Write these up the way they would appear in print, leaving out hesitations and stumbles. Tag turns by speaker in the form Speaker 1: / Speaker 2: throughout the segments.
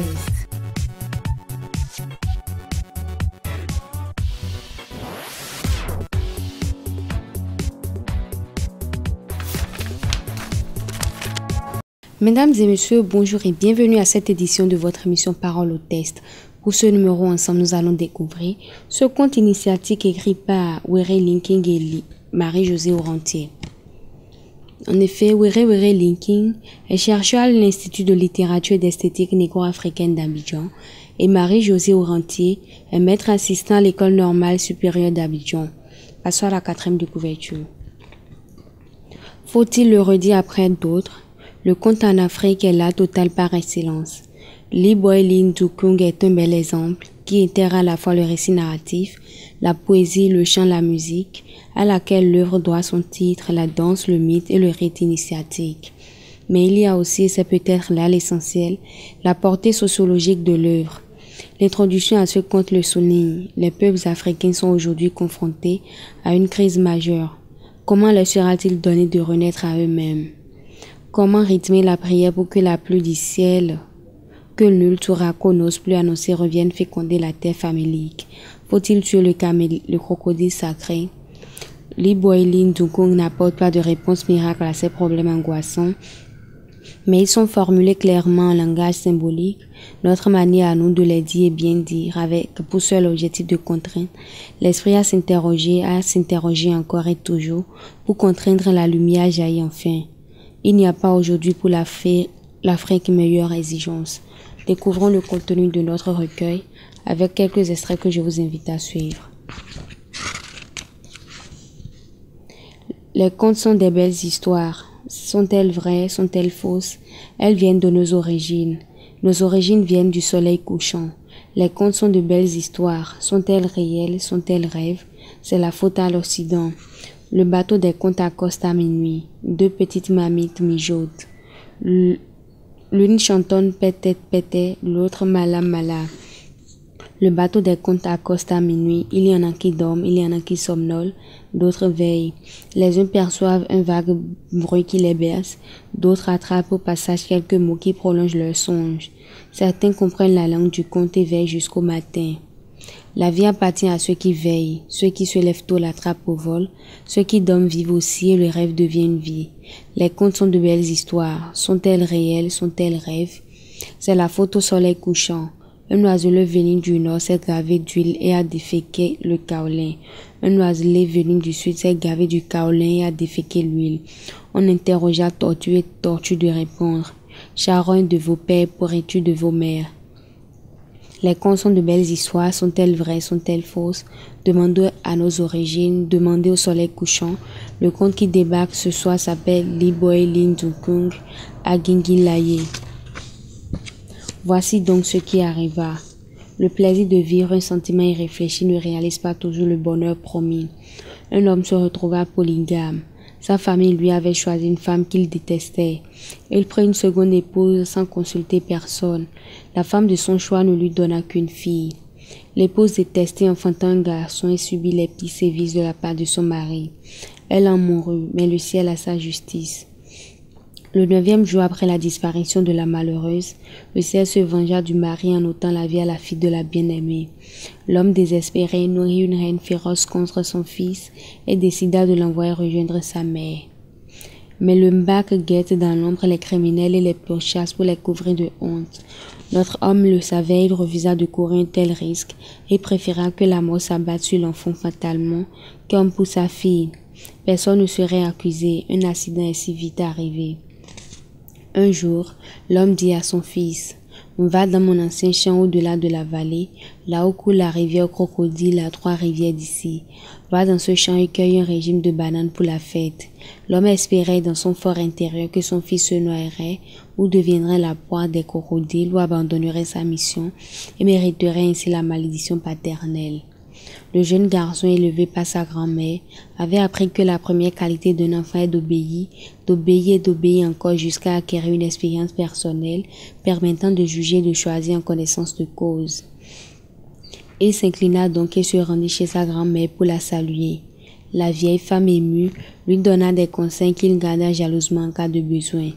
Speaker 1: test. Mesdames et messieurs, bonjour et bienvenue à cette édition de votre émission Parole au test. Pour ce numéro, ensemble, nous allons découvrir ce conte initiatique écrit par Were Linking et Marie-Josée Orantier. En effet, Were Linking est chercheur à l'Institut de littérature et d'esthétique négro-africaine d'Abidjan et Marie-Josée Orantier est maître assistant à l'école normale supérieure d'Abidjan. Passons à la 4e de couverture. Faut-il le redire après d'autres? Le conte en Afrique est la totale par excellence. Lee Boy Lin Dukung est un bel exemple qui intègre à la fois le récit narratif, la poésie, le chant, la musique, à laquelle l'œuvre doit son titre, la danse, le mythe et le rite initiatique. Mais il y a aussi, et c'est peut-être là l'essentiel, la portée sociologique de l'œuvre. L'introduction à ce conte le souligne. Les peuples africains sont aujourd'hui confrontés à une crise majeure. Comment leur sera-t-il donné de renaître à eux-mêmes? Comment rythmer la prière pour que la pluie du ciel, que nul tourako n'ose plus annoncer, revienne féconder la terre famélique? Faut-il tuer le crocodile sacré? Lee Boy Lin Dukung n'apporte pas de réponse miracle à ces problèmes angoissants, mais ils sont formulés clairement en langage symbolique. Notre manière à nous de les dire et bien dire, avec pour seul objectif de contraindre l'esprit à s'interroger encore et toujours, pour contraindre la lumière à jaillir enfin. Il n'y a pas aujourd'hui pour l'Afrique meilleure exigence. Découvrons le contenu de notre recueil avec quelques extraits que je vous invite à suivre. Les contes sont des belles histoires. Sont-elles vraies? Sont-elles fausses? Elles viennent de nos origines. Nos origines viennent du soleil couchant. Les contes sont de belles histoires. Sont-elles réelles? Sont-elles rêves? C'est la faute à l'Occident. Le bateau des contes accoste à minuit. Deux petites mamites mijotent. L'une chantonne pète-tête, l'autre mala. Le bateau des contes accoste à minuit. Il y en a qui dorment, il y en a qui somnolent, d'autres veillent. Les uns perçoivent un vague bruit qui les berce, d'autres attrapent au passage quelques mots qui prolongent leurs songes. Certains comprennent la langue du conte et veillent jusqu'au matin. La vie appartient à ceux qui veillent, ceux qui se lèvent tôt l'attrapent au vol, ceux qui dorment vivent aussi et le rêve devient une vie. Les contes sont de belles histoires. Sont-elles réelles? Sont-elles rêves? C'est la faute au soleil couchant. Un oiselot venu du nord s'est gavé d'huile et a déféqué le kaolin. Un oiselet venu du sud s'est gavé du kaolin et a déféqué l'huile. On interrogea Tortue et Tortue de répondre. Charogne de vos pères, pourriture de vos mères. Les contes sont de belles histoires. Sont-elles vraies? Sont-elles fausses? Demandez à nos origines, demandez au soleil couchant. Le conte qui débarque ce soir s'appelle Lee Boy Lin Dukung à Guinguilaye. Voici donc ce qui arriva. Le plaisir de vivre un sentiment irréfléchi ne réalise pas toujours le bonheur promis. Un homme se retrouva polygame. Sa famille lui avait choisi une femme qu'il détestait. Il prit une seconde épouse sans consulter personne. La femme de son choix ne lui donna qu'une fille. L'épouse détestée enfanta un garçon et subit les pires sévices de la part de son mari. Elle en mourut, mais le ciel a sa justice. Le 9e jour après la disparition de la malheureuse, le ciel se vengea du mari en ôtant la vie à la fille de la bien-aimée. L'homme désespéré nourrit une haine féroce contre son fils et décida de l'envoyer rejoindre sa mère. Mais le Mbak guette dans l'ombre les criminels et les pourchasse pour les couvrir de honte. Notre homme le savait, il refusa de courir un tel risque et préféra que la mort s'abatte sur l'enfant fatalement comme pour sa fille. Personne ne serait accusé, un accident est si vite arrivé. Un jour, l'homme dit à son fils, « Va dans mon ancien champ au-delà de la vallée, là où coule la rivière Crocodile à 3 rivières d'ici. Va dans ce champ et cueille un régime de bananes pour la fête. » L'homme espérait dans son fort intérieur que son fils se noierait ou deviendrait la proie des crocodiles ou abandonnerait sa mission et mériterait ainsi la malédiction paternelle. Le jeune garçon élevé par sa grand-mère avait appris que la première qualité d'un enfant est d'obéir et d'obéir encore jusqu'à acquérir une expérience personnelle permettant de juger et de choisir en connaissance de cause. Il s'inclina donc et se rendit chez sa grand-mère pour la saluer. La vieille femme émue lui donna des conseils qu'il garda jalousement en cas de besoin,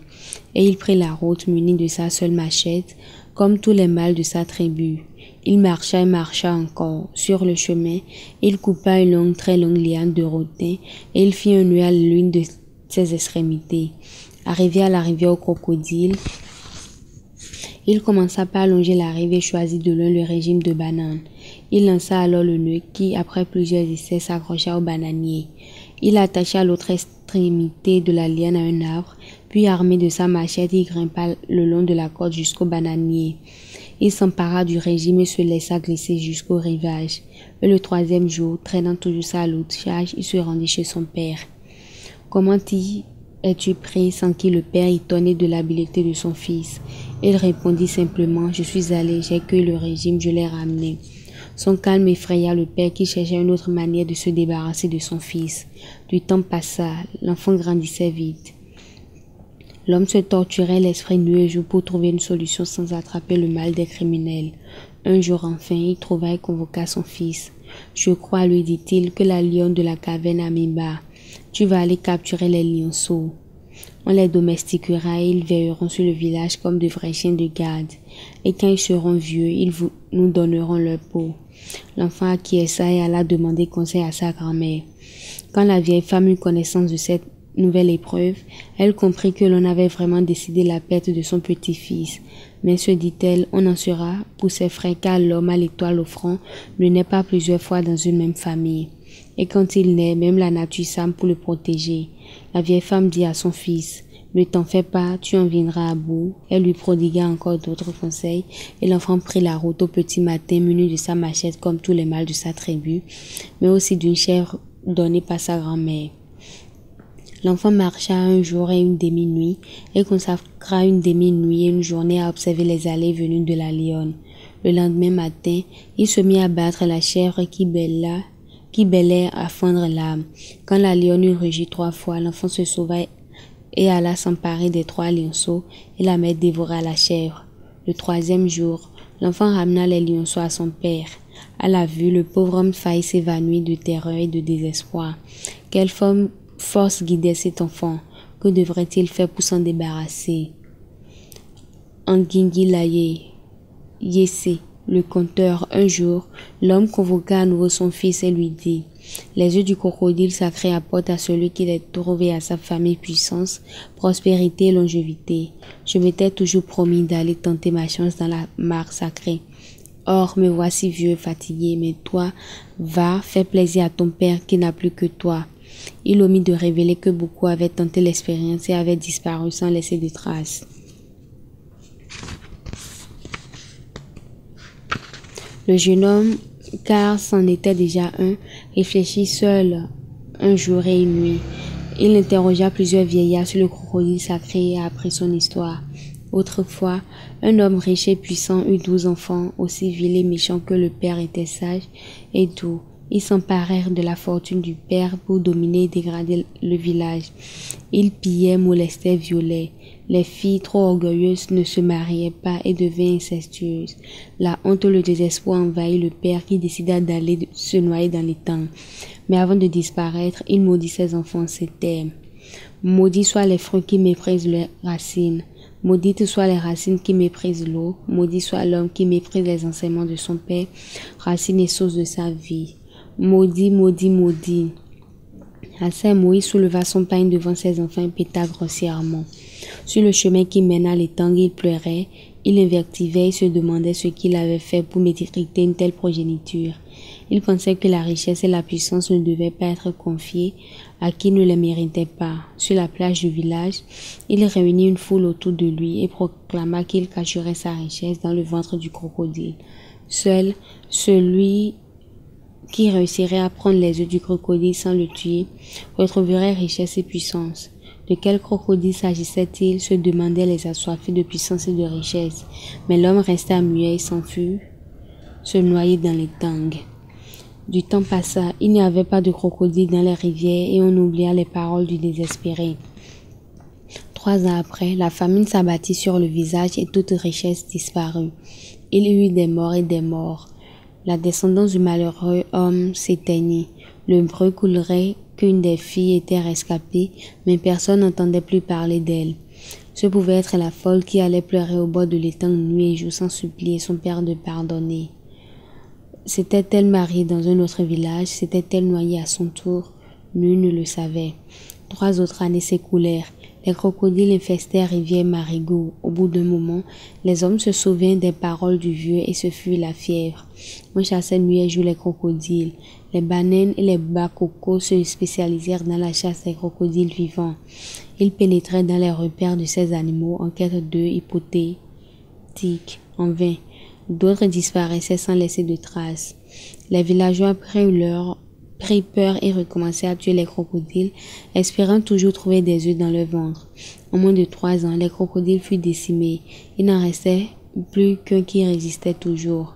Speaker 1: et il prit la route muni de sa seule machette comme tous les mâles de sa tribu. Il marcha et marcha encore. Sur le chemin, il coupa une longue, très longue liane de rotin et il fit un nœud à l'une de ses extrémités. Arrivé à la rivière aux crocodiles, il commença par longer la rive et choisit de l'un le régime de bananes. Il lança alors le nœud qui, après plusieurs essais, s'accrocha au bananier. Il attacha l'autre extrémité de la liane à un arbre, puis armé de sa machette, il grimpa le long de la corde jusqu'au bananier. Il s'empara du régime et se laissa glisser jusqu'au rivage. Et le troisième jour, traînant toujours sa lourde charge, il se rendit chez son père. « Comment y es-tu pris ?» s'enquit le père, étonné de l'habileté de son fils. Il répondit simplement « Je suis allé, j'ai cueilli le régime, je l'ai ramené. » Son calme effraya le père qui cherchait une autre manière de se débarrasser de son fils. Du temps passa, l'enfant grandissait vite. L'homme se torturait l'esprit nuit et jour pour trouver une solution sans attraper le mal des criminels. Un jour enfin, il trouva et convoqua son fils. « Je crois, lui dit-il, que la lionne de la caverne a mis bas. Tu vas aller capturer les lionceaux. On les domestiquera et ils veilleront sur le village comme de vrais chiens de garde. Et quand ils seront vieux, nous donneront leur peau. » L'enfant acquiesça et alla demander conseil à sa grand-mère. Quand la vieille femme eut connaissance de cette nouvelle épreuve, elle comprit que l'on avait vraiment décidé la perte de son petit-fils. Mais se dit-elle, on en sera pour ses frères car l'homme à l'étoile au front ne naît pas plusieurs fois dans une même famille. Et quand il naît, même la nature semble pour le protéger. La vieille femme dit à son fils, « Ne t'en fais pas, tu en viendras à bout. » Elle lui prodigua encore d'autres conseils et l'enfant prit la route au petit matin muni de sa machette comme tous les mâles de sa tribu, mais aussi d'une chèvre donnée par sa grand-mère. L'enfant marcha un jour et une demi-nuit et consacra une demi-nuit et une journée à observer les allées et venues de la lionne. Le lendemain matin, il se mit à battre la chèvre qui bêlait à fendre l'âme. Quand la lionne eut rugi 3 fois, l'enfant se sauva et alla s'emparer des 3 lionceaux et la mère dévora la chèvre. Le 3e jour, l'enfant ramena les lionceaux à son père. À la vue, le pauvre homme faillit s'évanouir de terreur et de désespoir. Quelle force guidait cet enfant? Que devrait-il faire pour s'en débarrasser? Anguinguilaye, Yessé, le conteur, un jour, l'homme convoqua à nouveau son fils et lui dit « Les yeux du crocodile sacré apportent à celui qui les trouve et à sa famille puissance, prospérité et longévité. Je m'étais toujours promis d'aller tenter ma chance dans la mare sacrée. Or, me voici vieux et fatigué, mais toi, va, fais plaisir à ton père qui n'a plus que toi. » Il omit de révéler que beaucoup avaient tenté l'expérience et avaient disparu sans laisser de traces. Le jeune homme, car c'en était déjà un, réfléchit seul un jour et une nuit. Il interrogea plusieurs vieillards sur le crocodile sacré et apprit son histoire. Autrefois, un homme riche et puissant eut 12 enfants, aussi vil et méchants que le père était sage et doux. Ils s'emparèrent de la fortune du père pour dominer et dégrader le village. Ils pillaient, molestaient, violaient. Les filles trop orgueilleuses ne se mariaient pas et devenaient incestueuses. La honte et le désespoir envahit le père qui décida d'aller se noyer dans les tangs. Mais avant de disparaître, il maudit ses enfants en ces termes. Maudits soient les fruits qui méprisent les racines. Maudites soient les racines qui méprisent l'eau. Maudit soit l'homme qui méprise les enseignements de son père, racine et source de sa vie. Maudit, maudit, maudit. À ces mots, il souleva son pagne devant ses enfants et péta grossièrement. Sur le chemin qui mène à l'étang, il pleurait, il invectivait et se demandait ce qu'il avait fait pour mériter une telle progéniture. Il pensait que la richesse et la puissance ne devaient pas être confiées à qui ne les méritait pas. Sur la plage du village, il réunit une foule autour de lui et proclama qu'il cacherait sa richesse dans le ventre du crocodile. Seul celui qui réussirait à prendre les œufs du crocodile sans le tuer, retrouverait richesse et puissance. De quel crocodile s'agissait-il, se demandaient les assoiffés de puissance et de richesse. Mais l'homme resta muet et s'enfuit, se noyer dans les tangs. Du temps passa, il n'y avait pas de crocodile dans les rivières et on oublia les paroles du désespéré. 3 ans après, la famine s'abattit sur le visage et toute richesse disparut. Il y eut des morts et des morts. La descendance du malheureux homme s'éteignit. Le bruit coulerait qu'une des filles était rescapée, mais personne n'entendait plus parler d'elle. Ce pouvait être la folle qui allait pleurer au bord de l'étang nuit et jour sans supplier son père de pardonner. S'était-elle mariée dans un autre village? S'était-elle noyée à son tour? Nul ne le savait. 3 autres années s'écoulèrent. Les crocodiles infestèrent rivière Marigot. Au bout d'un moment, les hommes se souvinrent des paroles du vieux et ce fut la fièvre. On chassait nuit et jour les crocodiles. Les baleines et les bakokos se spécialisèrent dans la chasse des crocodiles vivants. Ils pénétraient dans les repères de ces animaux en quête d'eux hypothétiques. En vain. D'autres disparaissaient sans laisser de traces. Les villageois prirent peur et recommencèrent à tuer les crocodiles, espérant toujours trouver des œufs dans leur ventre. En moins de 3 ans, les crocodiles furent décimés. Il n'en restait plus qu'un qui résistait toujours.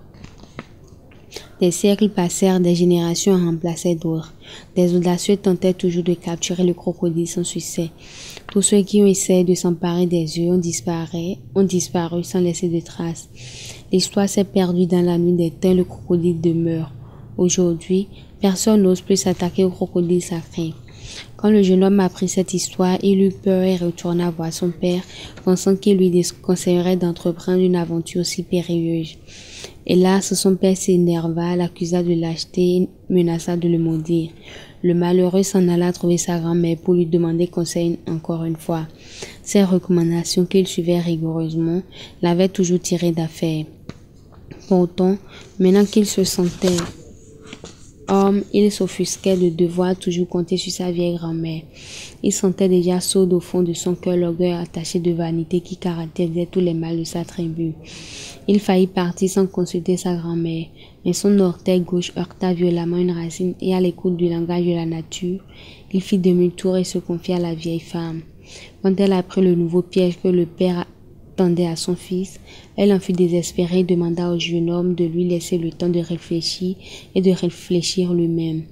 Speaker 1: Des siècles passèrent, des générations en remplaçaient d'autres. Des audacieux tentaient toujours de capturer le crocodile sans succès. Tous ceux qui ont essayé de s'emparer des œufs ont disparu sans laisser de traces. L'histoire s'est perdue dans la nuit des temps, le crocodile demeure. Aujourd'hui, personne n'ose plus s'attaquer au crocodile sacré. Quand le jeune homme apprit cette histoire, il eut peur et retourna voir son père, pensant qu'il lui déconseillerait d'entreprendre une aventure si périlleuse. Hélas, son père s'énerva, l'accusa de lâcheté et menaça de le maudire. Le malheureux s'en alla trouver sa grand-mère pour lui demander conseil encore une fois. Ses recommandations qu'il suivait rigoureusement l'avaient toujours tiré d'affaire. Pourtant, maintenant qu'il se sentait homme, il s'offusquait de devoir toujours compter sur sa vieille grand-mère. Il sentait déjà sourd au fond de son cœur l'orgueil attaché de vanité qui caractérisait tous les mâles de sa tribu. Il faillit partir sans consulter sa grand-mère, mais son orteil gauche heurta violemment une racine et à l'écoute du langage de la nature, il fit demi-tour et se confia à la vieille femme. Quand elle apprit le nouveau piège que le père tendait à son fils, elle en fut désespérée et demanda au jeune homme de lui laisser le temps de réfléchir et de réfléchir lui-même.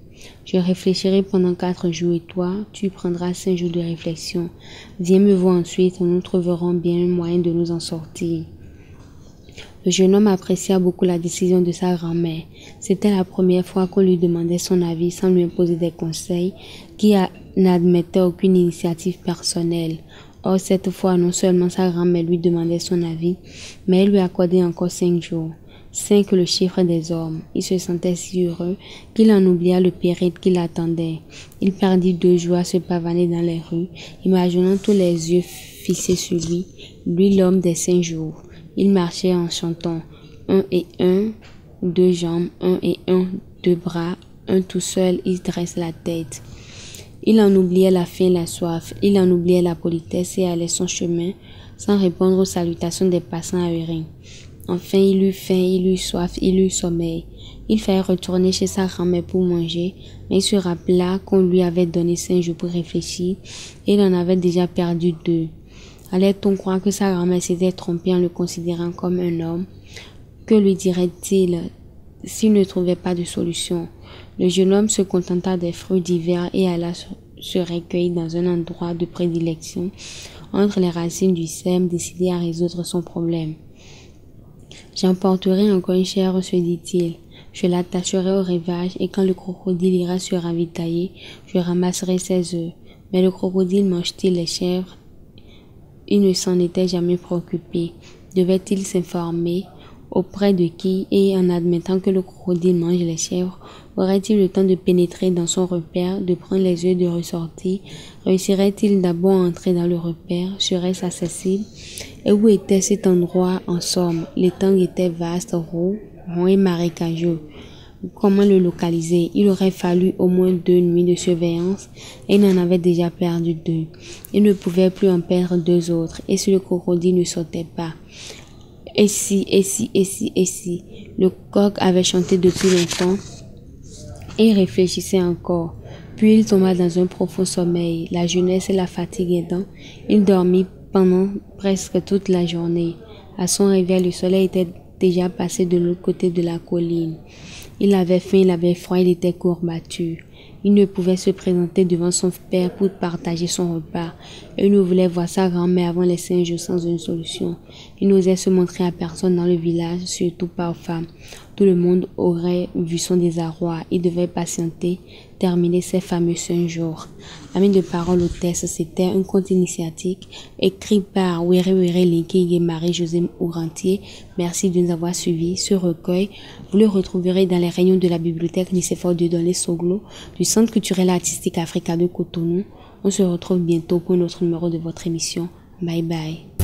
Speaker 1: Je réfléchirai pendant 4 jours et toi, tu prendras 5 jours de réflexion. Viens me voir ensuite, nous trouverons bien un moyen de nous en sortir. Le jeune homme apprécia beaucoup la décision de sa grand-mère. C'était la première fois qu'on lui demandait son avis sans lui imposer des conseils qui n'admettaient aucune initiative personnelle. Or, cette fois, non seulement sa grand-mère lui demandait son avis, mais elle lui accordait encore 5 jours. 5, le chiffre des hommes. Il se sentait si heureux qu'il en oublia le périple qui l'attendait. Il perdit 2 jours à se pavaner dans les rues, imaginant tous les yeux fixés sur lui, lui l'homme des 5 jours. Il marchait en chantant 1 et 1, 2 jambes, 1 et 1, 2 bras, un tout seul, il dresse la tête. Il en oubliait la faim et la soif, il en oubliait la politesse et allait son chemin sans répondre aux salutations des passants aériens. Enfin, il eut faim, il eut soif, il eut sommeil. Il fallait retourner chez sa grand-mère pour manger, mais il se rappela qu'on lui avait donné 5 jours pour réfléchir et il en avait déjà perdu 2. Allait-on croire que sa grand-mère s'était trompée en le considérant comme un homme? Que lui dirait-il s'il ne trouvait pas de solution? Le jeune homme se contenta des fruits d'hiver et alla se recueillir dans un endroit de prédilection entre les racines du cèpe, décidé à résoudre son problème. J'emporterai encore une chèvre, se dit-il. Je l'attacherai au rivage et quand le crocodile ira se ravitailler, je ramasserai ses œufs. Mais le crocodile mange-t-il les chèvres? Il ne s'en était jamais préoccupé. Devait-il s'informer auprès de qui et en admettant que le crocodile mange les chèvres, aurait-il le temps de pénétrer dans son repère, de prendre les œufs, de ressortir? Réussirait-il d'abord à entrer dans le repère? Serait-ce accessible? Et où était cet endroit en somme? L'étang était vaste, rond et marécageux. Comment le localiser? Il aurait fallu au moins 2 nuits de surveillance et il en avait déjà perdu 2. Il ne pouvait plus en perdre 2 autres. Et si le crocodile ne sortait pas? Et si? Le coq avait chanté depuis longtemps et il réfléchissait encore. Puis il tomba dans un profond sommeil. La jeunesse et la fatigue aidant, il dormit pendant presque toute la journée. À son réveil, le soleil était déjà passé de l'autre côté de la colline. Il avait faim, il avait froid, il était courbattu. Il ne pouvait se présenter devant son père pour partager son repas. Il ne voulait voir sa grand-mère avant les 5 jours sans une solution. Il n'osait se montrer à personne dans le village, surtout pas aux femmes. tout le monde aurait vu son désarroi. Il devait patienter, terminer ses fameux 5 jours. Amis de Parole Hôtesse, c'était un conte initiatique écrit par Wéré Linky et Marie-Josée Ourantier. Merci de nous avoir suivis. Ce recueil, vous le retrouverez dans les réunions de la bibliothèque Nicéphore Dieudonné Soglo du Centre culturel et artistique Africa de Cotonou. On se retrouve bientôt pour un autre numéro de votre émission. Bye bye.